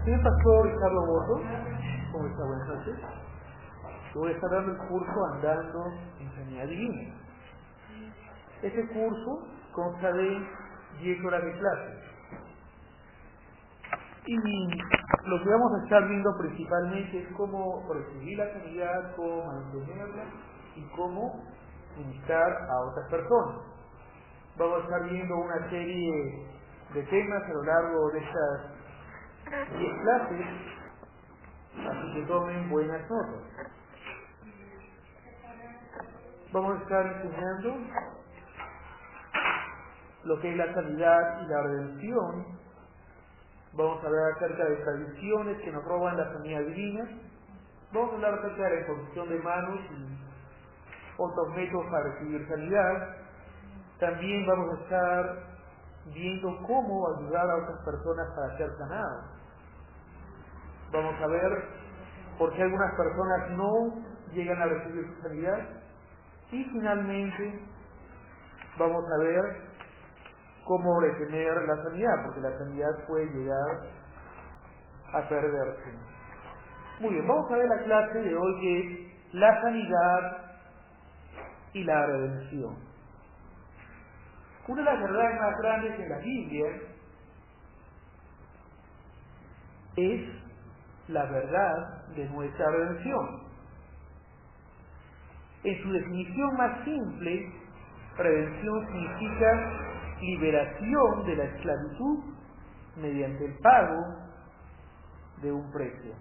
Soy el pastor Ricardo Bozo. ¿Cómo está? Buenas noches. Yo voy a estar dando el curso Andando en Sanidad Divina. Este curso consta de 10 horas de clase. Y lo que vamos a estar viendo principalmente es cómo recibir la sanidad, cómo mantenerla y cómo ministrar a otras personas. Vamos a estar viendo una serie de temas a lo largo de estas 10 clases, así que tomen buenas notas. Vamos a estar enseñando lo que es la sanidad y la redención. Vamos a hablar acerca de tradiciones que nos roban la sanidad divina. Vamos a hablar acerca de la imposición de manos y otros métodos para recibir sanidad. También vamos a estar viendo cómo ayudar a otras personas para ser sanados. Vamos a ver por qué algunas personas no llegan a recibir su sanidad. Y finalmente vamos a ver cómo retener la sanidad, porque la sanidad puede llegar a perderse. Muy bien, vamos a ver la clase de hoy, que es la sanidad y la redención. Una de las verdades más grandes en la Biblia es la verdad de nuestra redención. En su definición más simple, redención significa liberación de la esclavitud mediante el pago de un precio.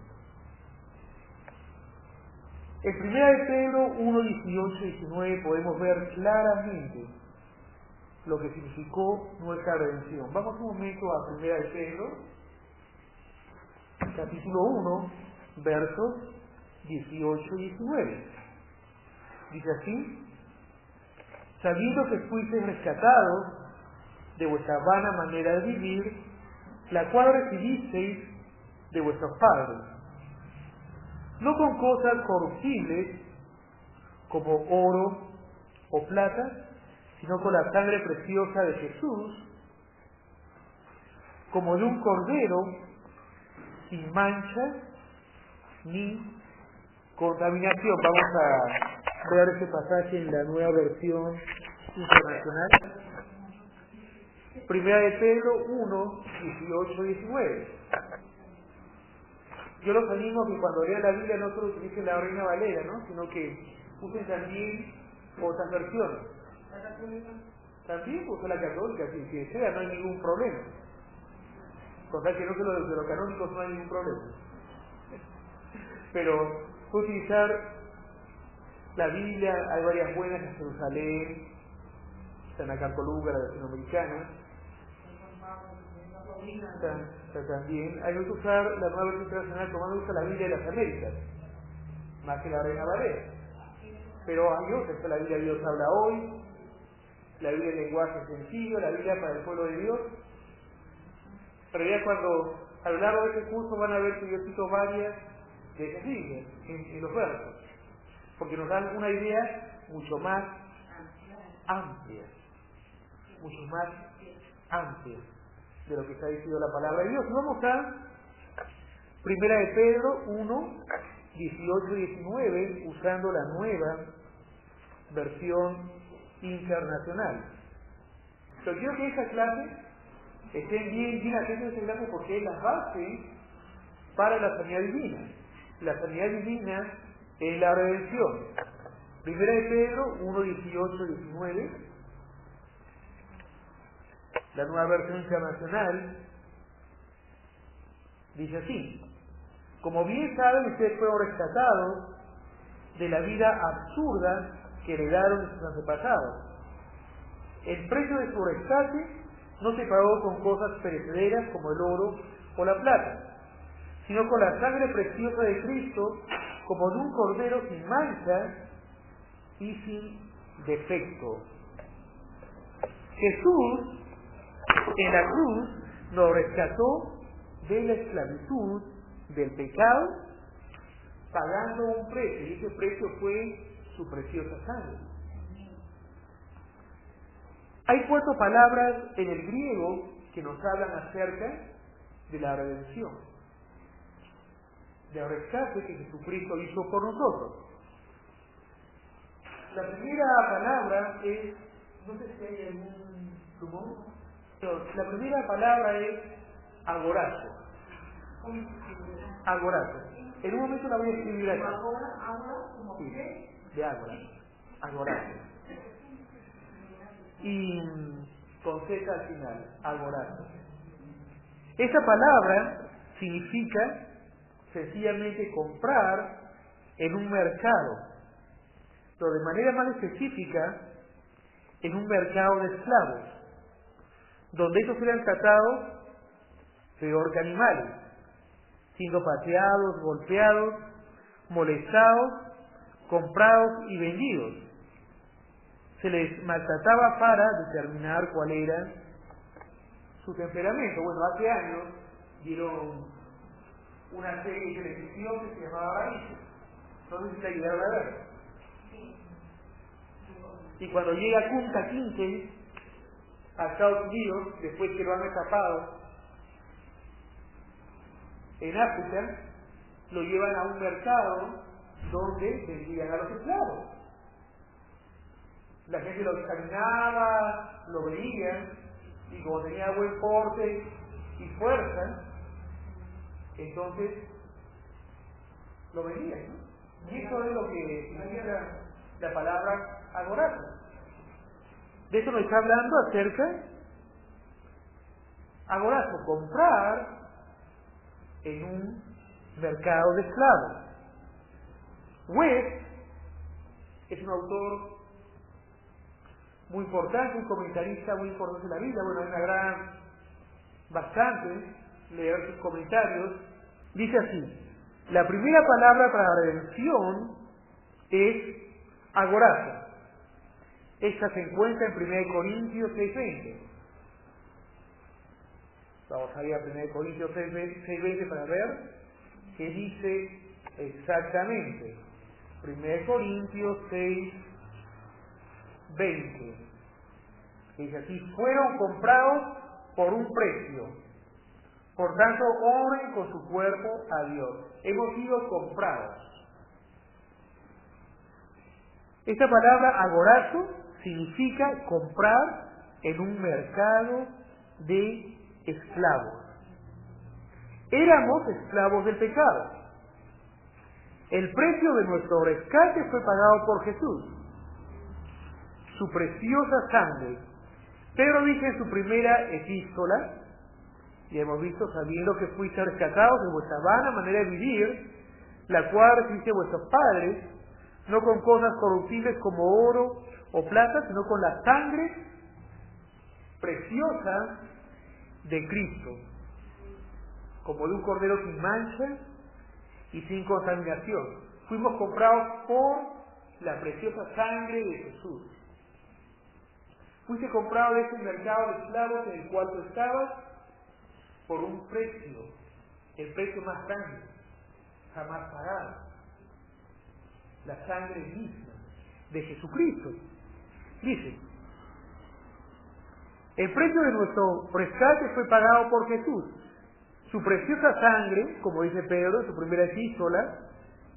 En 1 Pedro 1, 18 y 19 podemos ver claramente lo que significó nuestra redención. Vamos un momento a 1 Pedro, capítulo 1, versos 18 y 19. Dice así: sabiendo que fuisteis rescatados de vuestra vana manera de vivir, la cual recibisteis de vuestros padres, no con cosas corruptibles como oro o plata, sino con la sangre preciosa de Jesús, como de un cordero sin mancha ni contaminación. Vamos a ver ese pasaje en la Nueva Versión Internacional. 1 Pedro 1, 18 y 19. Yo los animo a que cuando lean la Biblia no solo utilicen la Reina Valera, ¿no?, sino que usen también otras versiones. También usen la católica, si desea, no hay ningún problema. Con tal que no se lo de los canónicos no hay ningún problema. Pero utilizar la Biblia, hay varias buenas en Jerusalén, están acá en Columbia, la latinoamericana. También hay que usar la Nueva Versión Internacional, como usa la Biblia de las Américas, más que la Reina Valera. Pero hay otras, la Biblia de Dios habla hoy, la Biblia de lenguaje sencillo, la Biblia para el pueblo de Dios. Pero ya cuando a lo largo de este curso van a ver que yo cito varias de esas Biblias en los versos, porque nos dan una idea mucho más amplia, de lo que está diciendo la palabra de Dios. Y vamos a 1 Pedro 1, 18 y 19, usando la Nueva Versión Internacional. Pero quiero que esta clase estén bien atentos a esta clase, porque es la base para la sanidad divina. La sanidad divina es la redención. 1 Pedro 1, 18 y 19, la Nueva Versión Internacional, dice así: como bien saben, ustedes fueron rescatados de la vida absurda que heredaron de sus antepasados. El precio de su rescate no se pagó con cosas perecederas como el oro o la plata, sino con la sangre preciosa de Cristo, como de un cordero sin mancha y sin defecto. Jesús en la cruz nos rescató de la esclavitud del pecado, pagando un precio, y ese precio fue su preciosa sangre. Hay 4 palabras en el griego que nos hablan acerca de la redención. de rescate que Jesucristo hizo por nosotros. La primera palabra es, no sé si hay algún plumón, la primera palabra es agorazo. Agorazo. En un momento la voy a escribir acá. Sí, de ágora. Agorazo. Y con Z al final, agorazo. Esa palabra significa sencillamente comprar en un mercado, pero de manera más específica en un mercado de esclavos, donde ellos eran tratados peor que animales, siendo pateados, golpeados, molestados, comprados y vendidos. Se les maltrataba para determinar cuál era su temperamento. Bueno, hace años dieron una serie de televisión que se llamaba Raíces. No sé si la llegaron a ver. Y cuando llega Kunta Kinte a Estados Unidos, después que lo han atrapado en África, lo llevan a un mercado donde vendían a los esclavos. La gente lo examinaba, lo veía, y como tenía buen porte y fuerza, entonces lo vendían, ¿no? Y eso es lo que significa la palabra agorazo. De eso nos está hablando acerca agorazo, comprar en un mercado de esclavos. West es un autor muy importante, un comentarista muy importante de la Biblia. Bueno, bastante leer sus comentarios. Dice así: la primera palabra para redención es agorazo. Esta se encuentra en 1 Corintios 6:20. Vamos a ir a 1 Corintios 6:20 para ver qué dice exactamente. 1 Corintios 6:20. Dice así: fueron comprados por un precio, por tanto honren con su cuerpo a Dios. Hemos sido comprados. Esta palabra agorazo significa comprar en un mercado de esclavos. Éramos esclavos del pecado. El precio de nuestro rescate fue pagado por Jesús, su preciosa sangre. Pedro dice en su primera epístola, y hemos visto: sabiendo que fuiste rescatados de vuestra vana manera de vivir, la cual recibiste vuestros padres, no con cosas corruptibles como oro o plata, sino con la sangre preciosa de Cristo, como de un cordero sin mancha y sin contaminación. Fuimos comprados por la preciosa sangre de Jesús. Fuiste comprado de ese mercado de esclavos en el cual tú estabas por un precio, el precio más grande jamás pagado, la sangre misma de Jesucristo. Dice: el precio de nuestro rescate fue pagado por Jesús, su preciosa sangre, como dice Pedro en su primera epístola,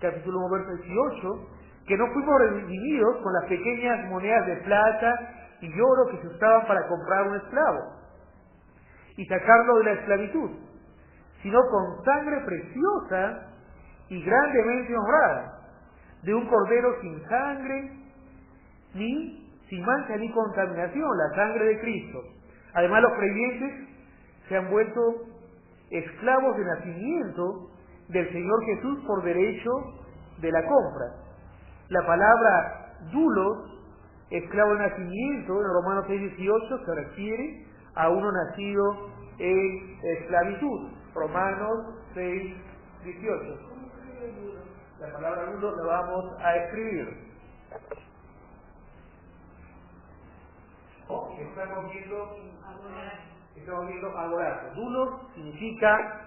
capítulo 1, verso 18, que no fuimos redimidos con las pequeñas monedas de plata y oro que se usaban para comprar un esclavo y sacarlo de la esclavitud, sino con sangre preciosa y grandemente honrada, de un cordero sin sangre, ni sin mancha ni contaminación, la sangre de Cristo. Además, los creyentes se han vuelto esclavos de nacimiento del Señor Jesús por derecho de la compra. La palabra dulos, esclavo de nacimiento, en Romanos 6:18 se refiere a uno nacido en esclavitud. Romanos 6:18. La palabra dulos la vamos a escribir. Estamos viendo agorazo. Dulos significa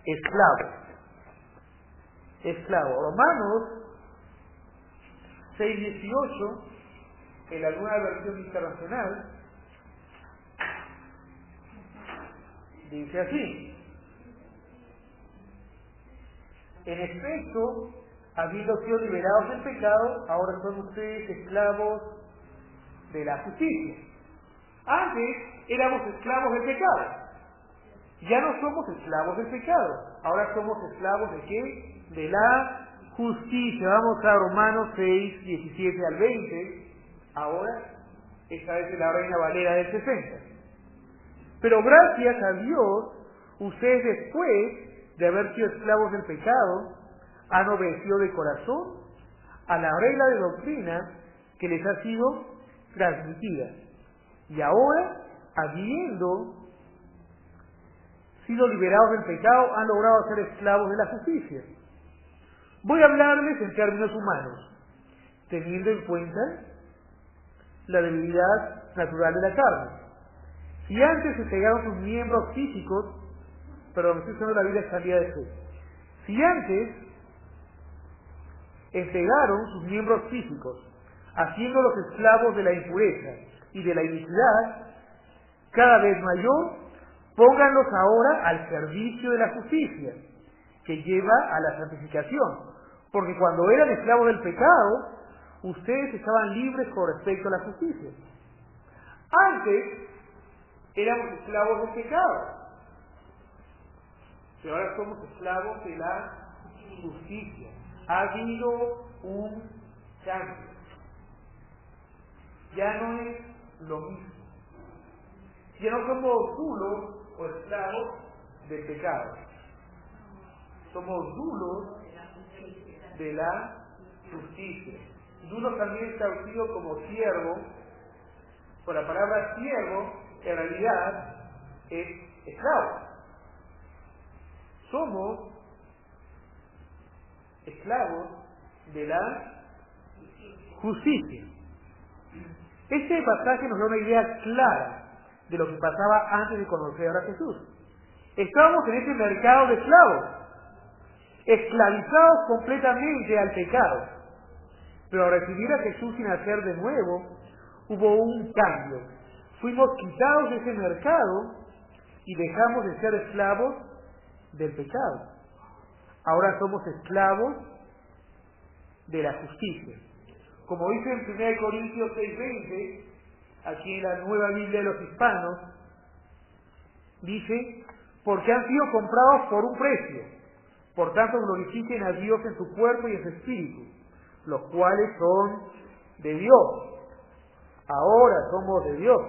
esclavo. Esclavo. Romanos 6:18, en la nueva versión internacional, dice así: En efecto, habiendo sido liberados del pecado, ahora son ustedes esclavos de la justicia. Antes éramos esclavos del pecado. Ya no somos esclavos del pecado. Ahora somos esclavos ¿de qué? De la justicia. Vamos a Romanos 6, 17 al 20. Ahora, esta es la Reina Valera del 60. Pero gracias a Dios, ustedes después de haber sido esclavos del pecado, han obedecido de corazón a la regla de doctrina que les ha sido transmitida. Y ahora, habiendo sido liberados del pecado, han logrado ser esclavos de la justicia. Voy a hablarles en términos humanos, teniendo en cuenta la debilidad natural de la carne. Si antes se entregaron sus miembros físicos, perdón, estoy usando la Biblia expandida de fe. Si antes entregaron sus miembros físicos, haciéndolos esclavos de la impureza y de la iniquidad, cada vez mayor, pónganlos ahora al servicio de la justicia, que lleva a la santificación. Porque cuando eran esclavos del pecado, ustedes estaban libres con respecto a la justicia. Antes éramos esclavos del pecado, pero ahora somos esclavos de la justicia. Ha habido un cambio. Ya no es lo mismo. Ya no somos dulos o esclavos del pecado. Somos dulos de la justicia. Dulo también traducido como siervo. Por la palabra siervo, en realidad es esclavo. Somos esclavos de la justicia. Este pasaje nos da una idea clara de lo que pasaba antes de conocer a Jesús. Estábamos en ese mercado de esclavos, esclavizados completamente al pecado. Pero al recibir a Jesús y nacer de nuevo, hubo un cambio. Fuimos quitados de ese mercado y dejamos de ser esclavos del pecado. Ahora somos esclavos de la justicia. Como dice en 1 Corintios 6:20, aquí en la Nueva Biblia de los Hispanos, dice, porque han sido comprados por un precio, por tanto glorifiquen a Dios en su cuerpo y en su espíritu, los cuales son de Dios. Ahora somos de Dios.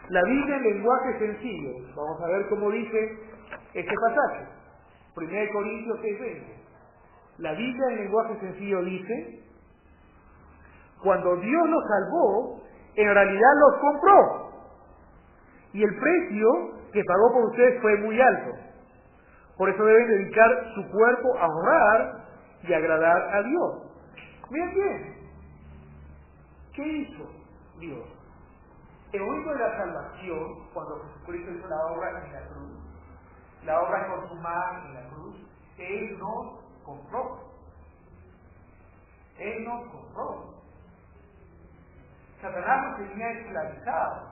La Biblia en lenguaje sencillo, vamos a ver cómo dice este pasaje, 1 Corintios 6:20. La Biblia en lenguaje sencillo dice, cuando Dios los salvó, en realidad los compró. Y el precio que pagó por ustedes fue muy alto. Por eso deben dedicar su cuerpo a honrar y agradar a Dios. Miren bien, ¿qué hizo Dios? En el momento de la salvación, cuando Jesucristo hizo la obra en la cruz, la obra consumada en la cruz, Él nos compró. Él nos compró. Satanás nos tenía esclavizados.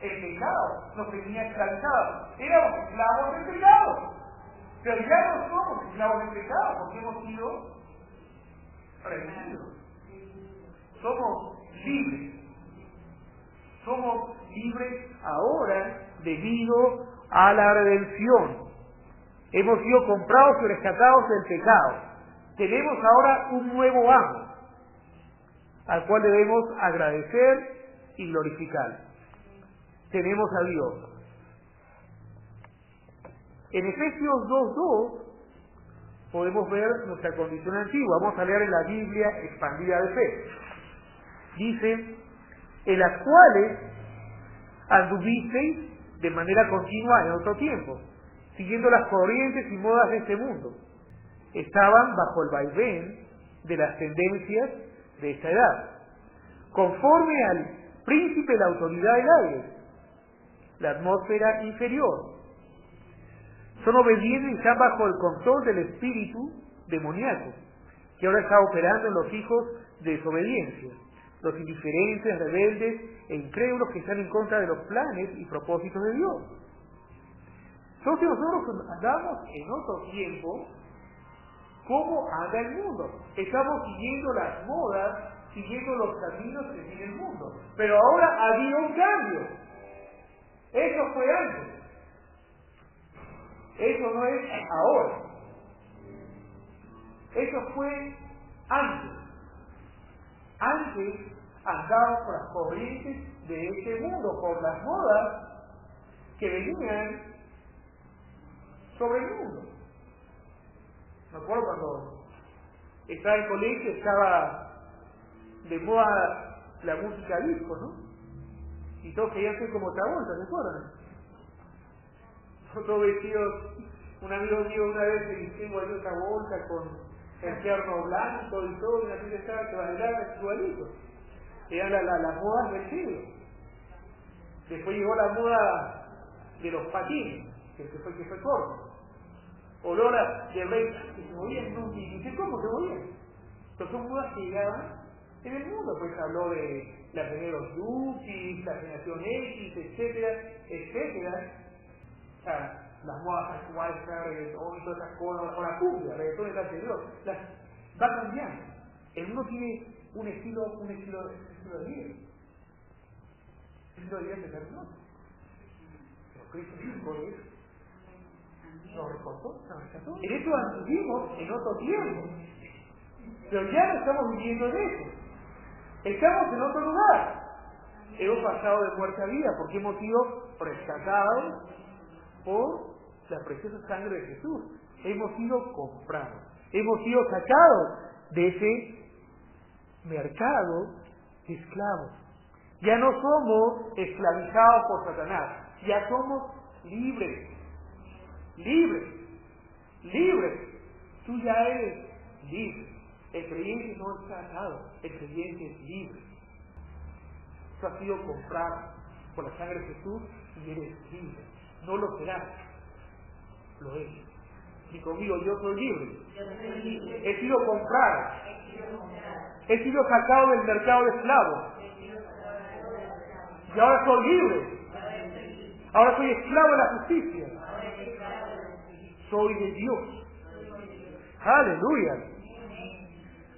El pecado nos tenía esclavizados. Éramos esclavos del pecado. Pero ya no somos esclavos del pecado porque hemos sido redimidos. Somos libres. Somos libres ahora debido a la redención. Hemos sido comprados y rescatados del pecado. Tenemos ahora un nuevo amo, al cual debemos agradecer y glorificar. Tenemos a Dios. En Efesios 2:2 podemos ver nuestra condición antigua. Vamos a leer en la Biblia expandida de fe. Dice, en las cuales anduvisteis de manera continua en otro tiempo, siguiendo las corrientes y modas de este mundo. Estaban bajo el vaivén de las tendencias de esta edad, conforme al príncipe de la autoridad del aire, la atmósfera inferior. Son obedientes y están bajo el control del espíritu demoníaco, que ahora está operando en los hijos de desobediencia, los indiferentes, rebeldes e incrédulos que están en contra de los planes y propósitos de Dios. Entonces nosotros andamos en otro tiempo, ¿cómo anda el mundo? Estamos siguiendo las modas, siguiendo los caminos que tiene el mundo. Pero ahora ha habido un cambio. Eso fue antes. Eso no es ahora. Eso fue antes. Antes andábamos por las corrientes de este mundo, por las modas que venían sobre el mundo. Me acuerdo cuando estaba en el colegio, estaba de moda la música disco, ¿no? Y todos querían ser como Travolta, ¿se acuerdan? Todos vestidos, un amigo mío una vez se vistió ahí otra bolsa con el terno blanco y todo, y una tía estaba que bailaba igualito. Eran las modas del siglo. Después llegó la moda de los patines, que fue corto. O Lola de Rey, que se movían, no, y dice, ¿cómo se movían? Pero son modas que llegaban en el mundo, pues habló de la generación de los yuppies, la generación X, etcétera, etcétera. O sea, las modas actuales, reggaetón y todas esas cosas, o la cumbia, reggaetón es anterior, va cambiando. El mundo tiene un estilo de vida. El estilo de vida se terminó. Pero Cristo sacó de eso. Nos recortó, nos rescató. En eso anduvimos en otro tiempo. Pero ya no estamos viviendo en eso. Estamos en otro lugar. Hemos pasado de muerte a vida porque hemos sido rescatados por la preciosa sangre de Jesús. Hemos sido comprados. Hemos sido sacados de ese mercado de esclavos. Ya no somos esclavizados por Satanás. Ya somos libres. Libres. Libres. Tú ya eres libre. El creyente no está atado. El creyente es libre. Tú has sido comprado por la sangre de Jesús y eres libre. No lo serás. Lo eres. Y conmigo, yo soy libre. He sido comprado. He sido sacado del mercado de esclavos. Y ahora soy libre. Ahora soy esclavo de la justicia. Soy de Dios. Aleluya.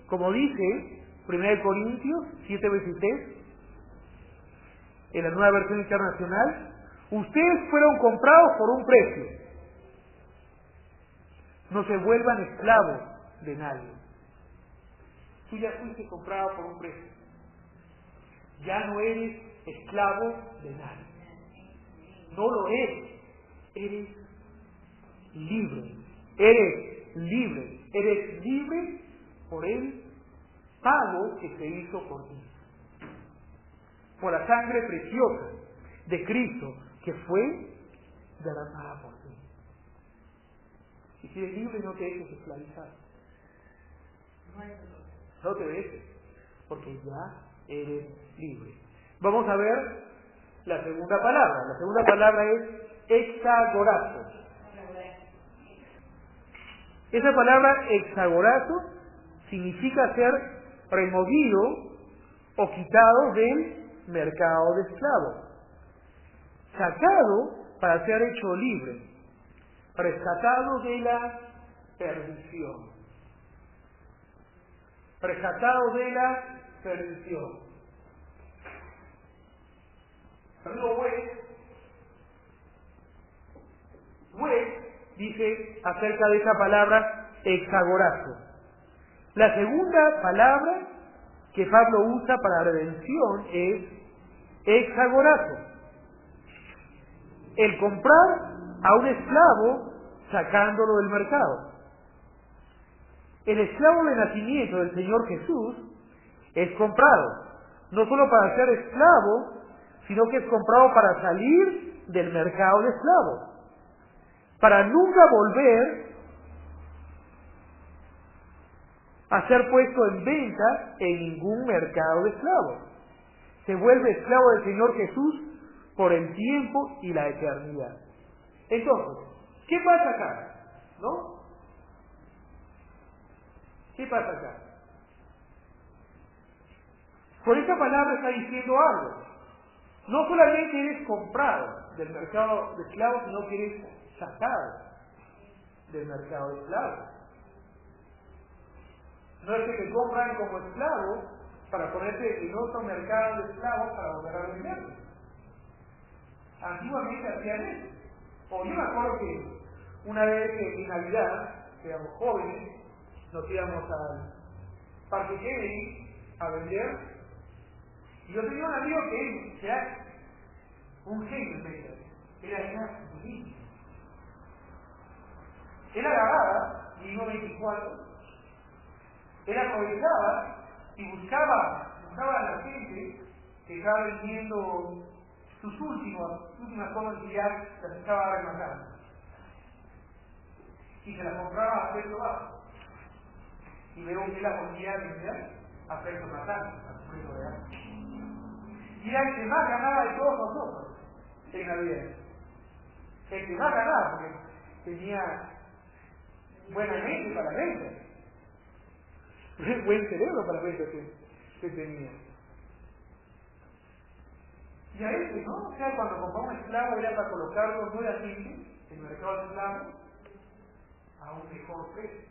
Como dice 1 Corintios 7:23, en la Nueva Versión Internacional, ustedes fueron comprados por un precio. No se vuelvan esclavos de nadie. Tú ya fuiste comprado por un precio. Ya no eres esclavo de nadie. No lo eres. Eres libre. Eres libre. Eres libre por el pago que se hizo por ti. Por la sangre preciosa de Cristo que fue derramada por ti. Y si eres libre, no te dejes esclavizar. No te dejes, porque ya eres libre. Vamos a ver la segunda palabra. La segunda palabra es exagorazo. Esa palabra exagorazo significa ser removido o quitado del mercado de esclavos, sacado para ser hecho libre, rescatado de la perdición, rescatado de la perdición. Amigo West dice acerca de esa palabra exagorazo. La segunda palabra que Pablo usa para redención es exagorazo. El comprar a un esclavo sacándolo del mercado. El esclavo de nacimiento del Señor Jesús es comprado, no solo para ser esclavo, sino que es comprado para salir del mercado de esclavos, para nunca volver a ser puesto en venta en ningún mercado de esclavos. Se vuelve esclavo del Señor Jesús por el tiempo y la eternidad. Entonces, ¿qué pasa acá? ¿No? ¿Qué pasa acá? Por esta palabra está diciendo algo. No solamente eres comprado del mercado de esclavos, sino que eres sacado del mercado de esclavos. No es que te compran como esclavo para ponerte en otro mercado de esclavos para volver a venderlo. Antiguamente hacían eso. O yo me acuerdo que una vez que en Navidad, que éramos jóvenes, nos íbamos al Parque Kennedy a vender, y yo tenía un amigo que era un genio en venta. Era buenísimo. Él agarraba, y 1.24, él aprovechaba y buscaba a la gente que estaba vendiendo sus últimas cosas que ya las estaba rematando. Y se las compraba a precio bajo. Y luego que la volvía a vender a precio matando, a precio real. Y era el que más ganaba de todos nosotros en Navidad. El que más ganaba, porque tenía buena mente para vender. Buen cerebro para vender que tenía. Y a veces, ¿no? O sea, cuando compramos un esclavo era para colocarlo nuevamente en el mercado de esclavos a un mejor precio.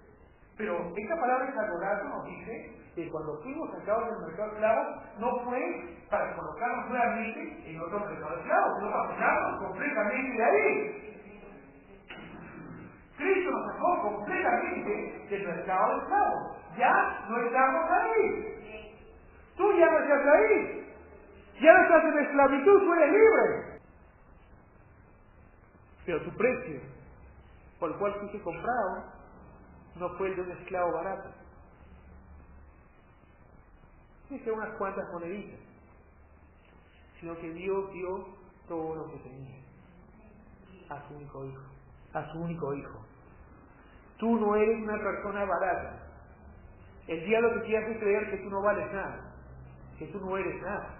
Pero esta palabra esclavorato nos dice que cuando fuimos sacados del mercado de esclavos no fue para colocarnos nuevamente en otro mercado de esclavos, sino para sacarnos completamente de ahí. Cristo nos sacó completamente del mercado de esclavos. Ya no estamos ahí. Tú ya no estás ahí. Ya no estás en esclavitud, tú eres libre. Pero tu precio por el cual fuiste comprado no fue el de un esclavo barato. Dice unas cuantas moneditas, sino que Dios dio todo lo que tenía a su único hijo. A su único hijo. Tú no eres una persona barata. El diablo te quiere hacer creer que tú no vales nada, que tú no eres nada.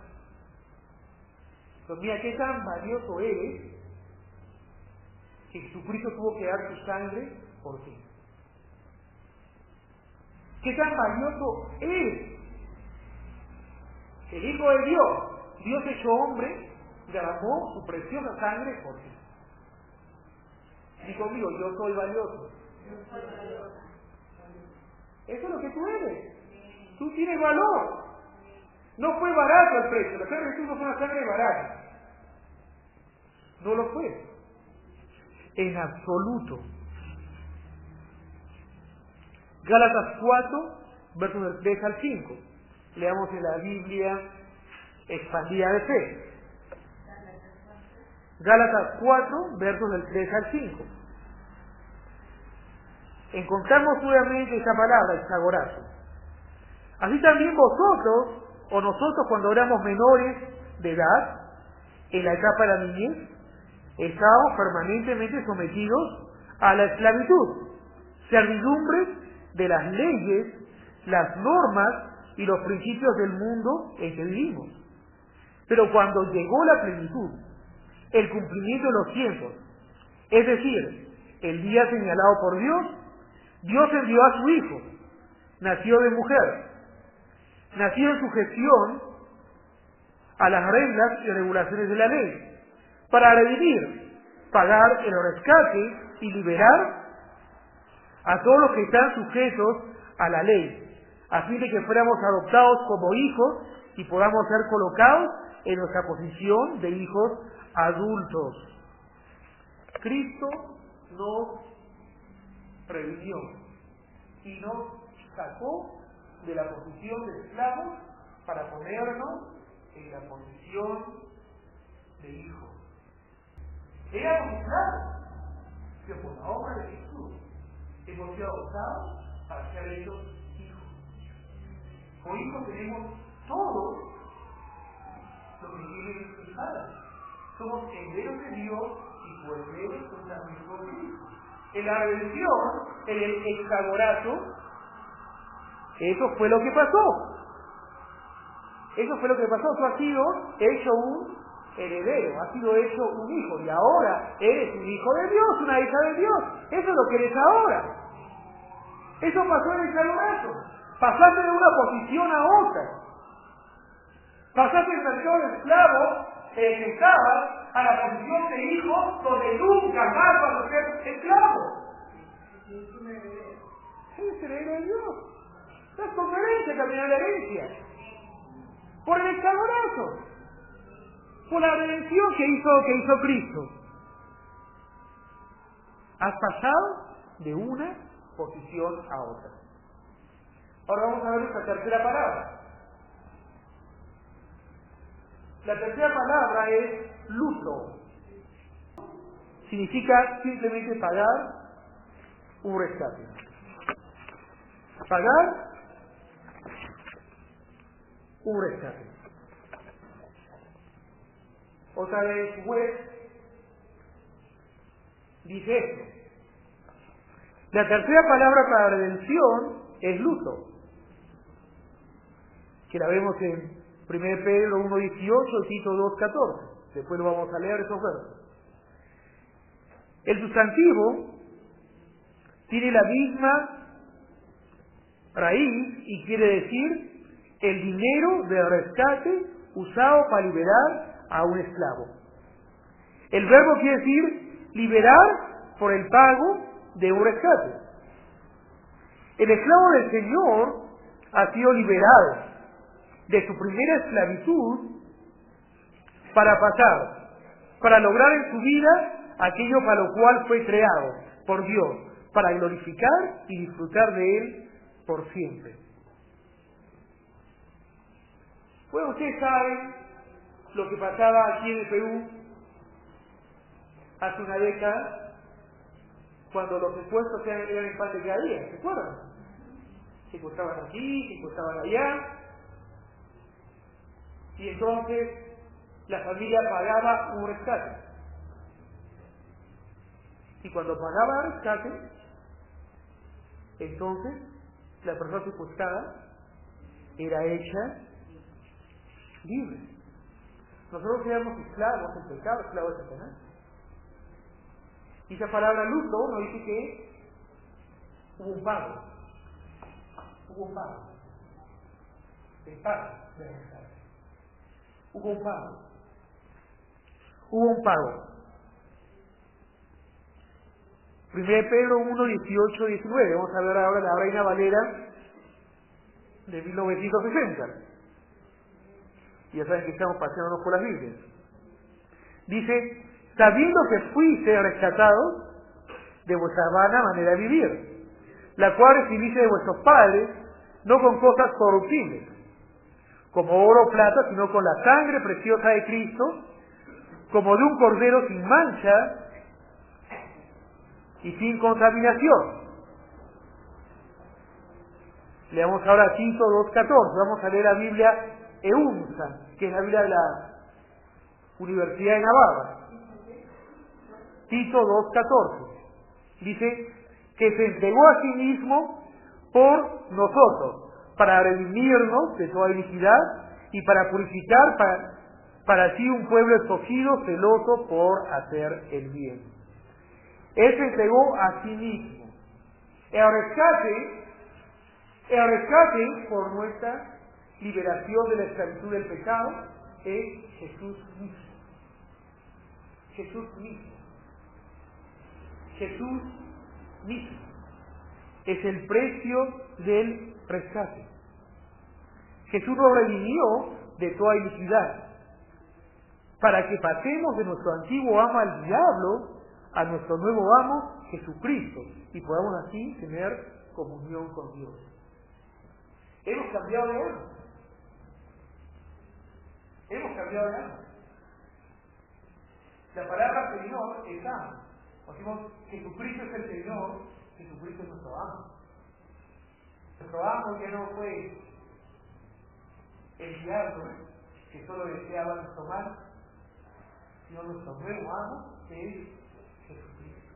Pero mira qué tan valioso eres que Jesucristo tuvo que dar su sangre por ti. Qué tan valioso eres. El Hijo de Dios hecho hombre, derramó su preciosa sangre por ti. Y conmigo, yo soy valioso. Eso es lo que tú eres. Tú tienes valor. No fue barato el precio. La sangre de Jesús no fue una sangre barata. No lo fue. En absoluto. Gálatas 4, versos del 3 al 5. Leamos en la Biblia expandida de fe. Gálatas 4, versos del 3 al 5. Encontramos nuevamente esa palabra, esclavorato. Así también vosotros, o nosotros cuando éramos menores de edad, en la etapa de la niñez, estábamos permanentemente sometidos a la esclavitud, servidumbre de las leyes, las normas y los principios del mundo en que vivimos. Pero cuando llegó la plenitud, el cumplimiento de los tiempos, es decir, el día señalado por Dios, Dios envió a su Hijo, nació de mujer, nació en sujeción a las reglas y regulaciones de la ley, para redimir, pagar el rescate y liberar a todos los que están sujetos a la ley, a fin de que fuéramos adoptados como hijos y podamos ser colocados en nuestra posición de hijos adultos. Cristo nos redimió y nos sacó de la posición de esclavos para ponernos en la posición de hijos. Éramos esclavos, pero por la obra de Jesús hemos sido adoptados para ser hechos hijos. Como hijos tenemos todo lo que tiene el Padre. Somos herederos de Dios y coherederos juntamente con Cristo. En la redención, en el esclavorato, eso fue lo que pasó. Eso fue lo que pasó. Tú has sido hecho un heredero, has sido hecho un hijo, y ahora eres un hijo de Dios, una hija de Dios. Eso es lo que eres ahora. Eso pasó en el esclavorato. Pasaste de una posición a otra. Pasaste del mercado de esclavos estaba a la posición de hijo donde nunca más va a ser esclavo. Es heredero de Dios. No es por herencia caminar la herencia. Por el esclavonazo. Por la redención que hizo Cristo. Has pasado de una posición a otra. Ahora vamos a ver esta tercera palabra. La tercera palabra es luto. Significa simplemente pagar un rescate. Pagar un rescate. Otra vez West dice esto. La tercera palabra para redención es luto, que la vemos en 1 Pedro 1.18 y Tito 2.14. Después lo vamos a leer esos versos. El sustantivo tiene la misma raíz y quiere decir el dinero de rescate usado para liberar a un esclavo. El verbo quiere decir liberar por el pago de un rescate. El esclavo del Señor ha sido liberado de su primera esclavitud para lograr en su vida aquello para lo cual fue creado por Dios, para glorificar y disfrutar de Él por siempre. Bueno, ustedes saben lo que pasaba aquí en el Perú hace una década, cuando los secuestros eran en pan de cada día, ¿se acuerdan? Secuestraban aquí, secuestraban allá, y entonces la familia pagaba un rescate. Y cuando pagaba el rescate, entonces la persona secuestrada era hecha libre. Nosotros éramos esclavos del pecado, esclavos de Satanás. Y esa palabra luto nos dice que hubo un pago. Hubo un pago. El pago de rescate. Hubo un pago. Hubo un pago. 1 Pedro 1, 18, 19. Vamos a ver ahora la Reina Valera de 1960. Ya saben que estamos paseándonos por las Biblias. Dice, sabiendo que fuiste rescatados de vuestra vana manera de vivir, la cual recibiste de vuestros padres, no con cosas corruptibles, como oro o plata, sino con la sangre preciosa de Cristo, como de un cordero sin mancha y sin contaminación. Leamos ahora Tito 2.14, vamos a leer la Biblia EUNSA, que es la Biblia de la Universidad de Navarra. Tito 2.14 dice que se entregó a sí mismo por nosotros, para redimirnos de toda iniquidad y para purificar para así un pueblo escogido, celoso por hacer el bien. Él se entregó a sí mismo. El rescate por nuestra liberación de la esclavitud del pecado es Jesús mismo. Jesús mismo. Jesús mismo. Es el precio del rescate. Jesús nos redimió de toda iniquidad, para que pasemos de nuestro antiguo amo al diablo a nuestro nuevo amo Jesucristo, y podamos así tener comunión con Dios. Hemos cambiado de amo. Hemos cambiado de amo. La palabra Señor es amo. Decimos, Jesucristo es el Señor, Jesucristo es nuestro amo. Nuestro amo ya no fue el diablo, que solo deseaba nuestro mal, sino nuestro nuevo amo es Jesucristo.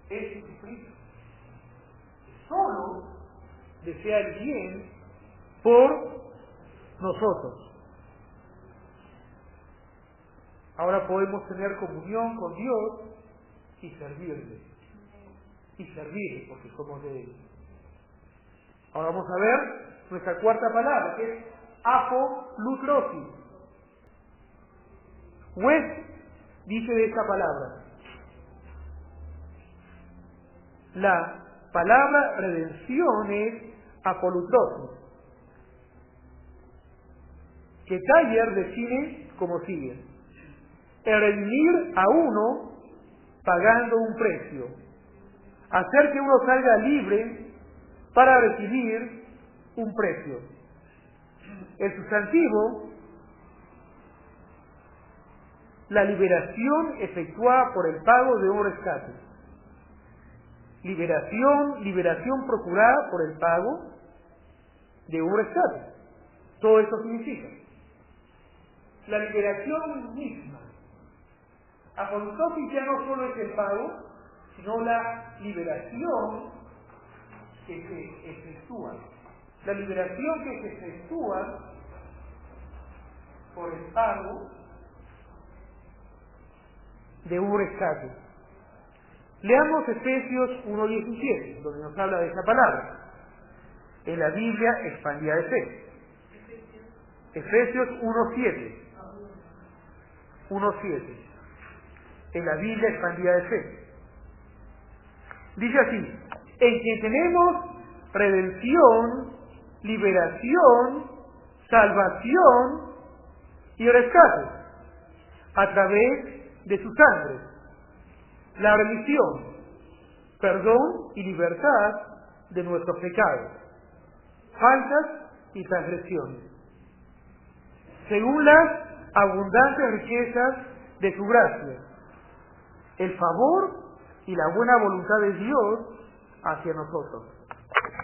Es Jesucristo. Solo desea el bien por nosotros. Ahora podemos tener comunión con Dios y servirle. Y servirle porque somos de Él. Ahora vamos a ver nuestra cuarta palabra, que es apolutrosis. West dice de esta palabra: la palabra redención es apolutrosis, que Taller define como sigue: el redimir a uno pagando un precio, hacer que uno salga libre para recibir un precio. El sustantivo, la liberación efectuada por el pago de un rescate. Liberación procurada por el pago de un rescate. Todo esto significa la liberación misma. Apolutrosis ya no solo es el pago, sino la liberación que se efectúa. La liberación que se efectúa por el pago de un rescate. Leamos Efesios 1:17, donde nos habla de esa palabra, en la Biblia expandida de fe. Efesios 1:7, en la Biblia expandida de fe. Dice así: en quien tenemos redención, liberación, salvación y rescate, a través de su sangre, la remisión, perdón y libertad de nuestros pecados, faltas y transgresiones, según las abundantes riquezas de su gracia, el favor y la buena voluntad de Dios hacia nosotros.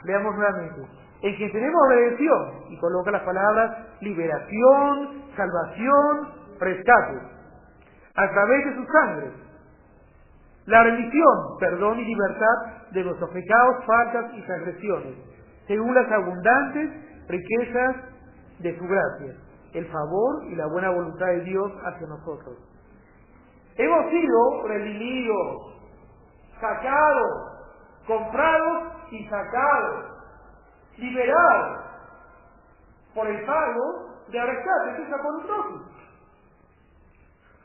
Leamos nuevamente: en quien tenemos redención, y coloca las palabras liberación, salvación, rescate, a través de su sangre, la remisión, perdón y libertad de nuestros pecados, faltas y transgresiones, según las abundantes riquezas de su gracia, el favor y la buena voluntad de Dios hacia nosotros. Hemos sido redimidos, sacados, comprados y sacados, liberados por el pago de rescate, que es apolutrosis.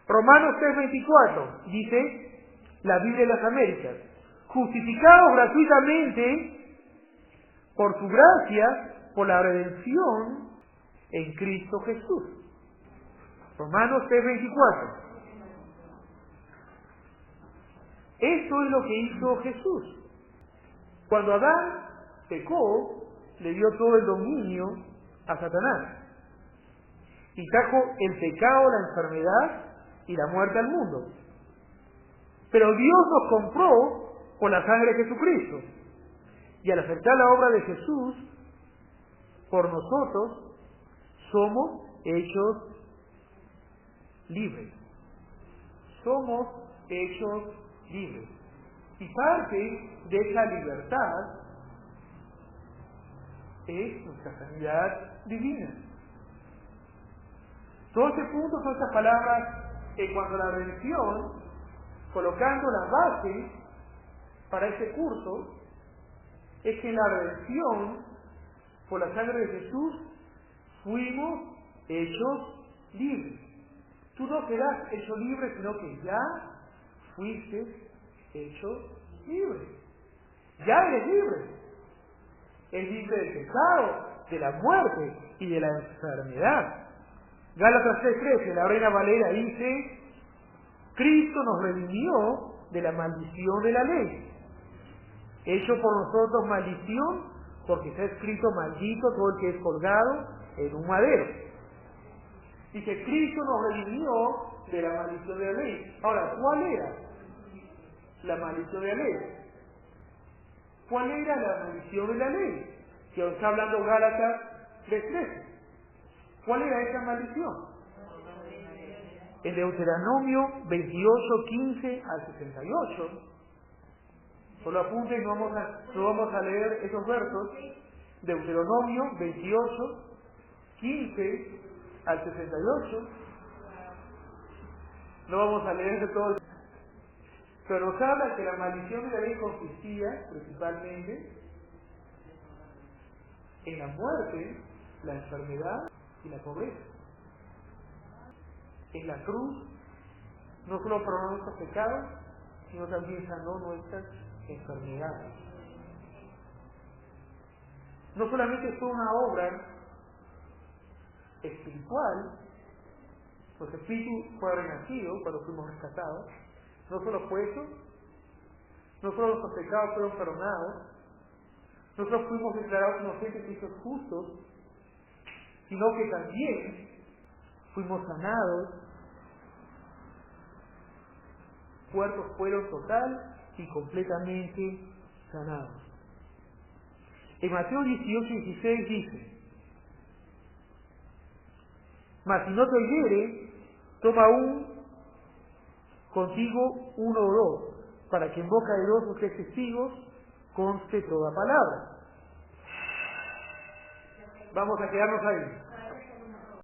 Romanos 3:24 dice la Biblia de las Américas: justificados gratuitamente por su gracia, por la redención en Cristo Jesús. Romanos 3:24. Esto es lo que hizo Jesús. Cuando Adán pecó, le dio todo el dominio a Satanás y trajo el pecado, la enfermedad y la muerte al mundo. Pero Dios nos compró por la sangre de Jesucristo, y al aceptar la obra de Jesús por nosotros, somos hechos libres. Somos hechos libres. Y parte de esa libertad es nuestra sanidad divina. Todo este punto son estas palabras en cuanto a la redención, colocando las bases para este curso, es que en la redención, por la sangre de Jesús, fuimos hechos libres. Tú no serás hecho libre, sino que ya fuiste hecho libre. Ya eres libre. Es libre del pecado, de la muerte y de la enfermedad. Gálatas 3:13, la Reina Valera dice: Cristo nos redimió de la maldición de la ley, hecho por nosotros maldición, porque está escrito: maldito todo el que es colgado en un madero. Dice: Cristo nos redimió de la maldición de la ley. Ahora, ¿cuál era la maldición de la ley? ¿Cuál era la maldición de la ley? Que os está hablando Gálatas 3:13. ¿Cuál era esa maldición? En Deuteronomio 28:15 al 68. Solo apunten, no vamos a leer esos versos. Deuteronomio 28:15 al 68. No vamos a leer de todo. Pero nos habla que la maldición de la ley consistía principalmente en la muerte, la enfermedad y la pobreza. En la cruz no solo perdonó nuestros pecados, sino también sanó nuestras enfermedades. No solamente fue una obra espiritual, nuestro espíritu fue renacido cuando fuimos rescatados, no solo fue eso, no solo nuestros pecados fueron perdonados, nosotros fuimos declarados inocentes y hechos justos, sino que también fuimos sanados, puertos fueron total y completamente sanados. En Mateo 18:16 dice: mas si no te oyere, toma aún contigo uno o dos, para que en boca de dos o tres testigos conste toda palabra. Vamos a quedarnos ahí.